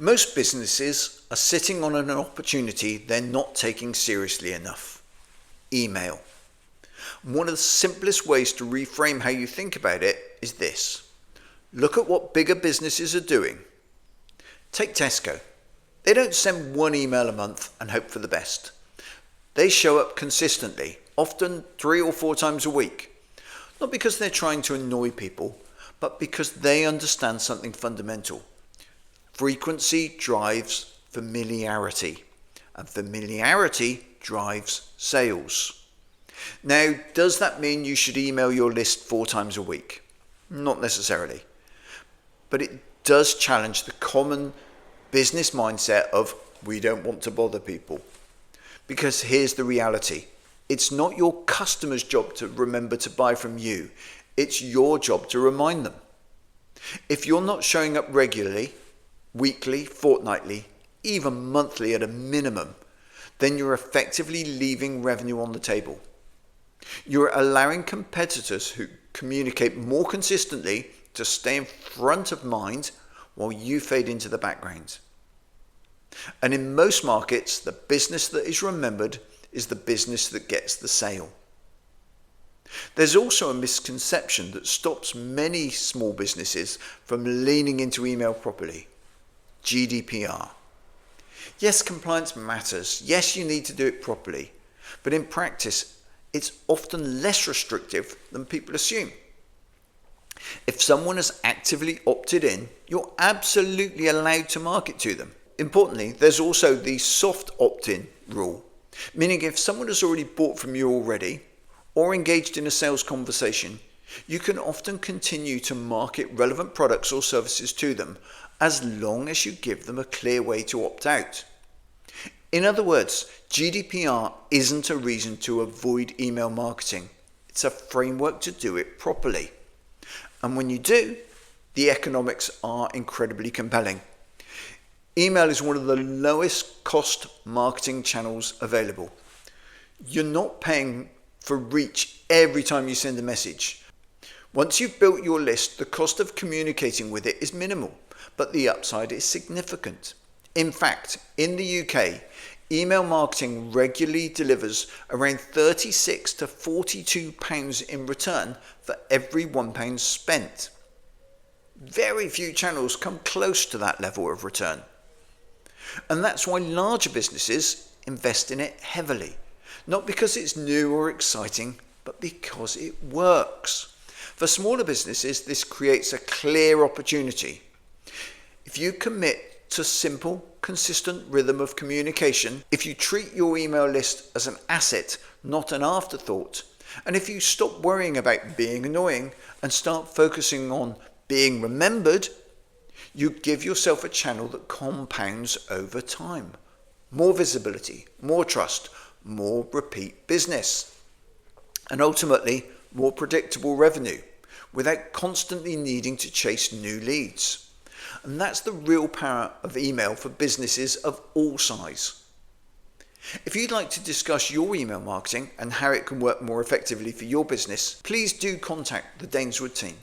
Most businesses are sitting on an opportunity they're not taking seriously enough. Email. One of the simplest ways to reframe how you think about it is this. Look at what bigger businesses are doing. Take Tesco. They don't send one email a month and hope for the best. They show up consistently, often 3 or 4 times a week. Not because they're trying to annoy people, but because they understand something fundamental. Frequency drives familiarity, and familiarity drives sales. Now, does that mean you should email your list 4 times a week? Not necessarily. But it does challenge the common business mindset of we don't want to bother people. Because here's the reality. It's not your customer's job to remember to buy from you. It's your job to remind them. If you're not showing up regularly, weekly, fortnightly, even monthly at a minimum, then you're effectively leaving revenue on the table. You're allowing competitors who communicate more consistently to stay in front of mind while you fade into the background. And in most markets, the business that is remembered is the business that gets the sale. There's also a misconception that stops many small businesses from leaning into email properly. GDPR. Yes, compliance matters. Yes, you need to do it properly. But in practice, it's often less restrictive than people assume. If someone has actively opted in, you're absolutely allowed to market to them. Importantly, there's also the soft opt-in rule, meaning if someone has already bought from you already or engaged in a sales conversation, you can often continue to market relevant products or services to them as long as you give them a clear way to opt out. In other words, GDPR isn't a reason to avoid email marketing. It's a framework to do it properly. And when you do, the economics are incredibly compelling. Email is one of the lowest cost marketing channels available. You're not paying for reach every time you send a message. Once you've built your list, the cost of communicating with it is minimal, but the upside is significant. In fact, in the UK, email marketing regularly delivers around £36 to £42 in return for every £1 spent. Very few channels come close to that level of return. And that's why larger businesses invest in it heavily. Not because it's new or exciting, but because it works. For smaller businesses, this creates a clear opportunity. If you commit to simple, consistent rhythm of communication, if you treat your email list as an asset, not an afterthought, and if you stop worrying about being annoying and start focusing on being remembered, you give yourself a channel that compounds over time. More visibility, more trust, more repeat business, and ultimately more predictable revenue without constantly needing to chase new leads. And that's the real power of email for businesses of all size. If you'd like to discuss your email marketing and how it can work more effectively for your business, please do contact the Daneswood team.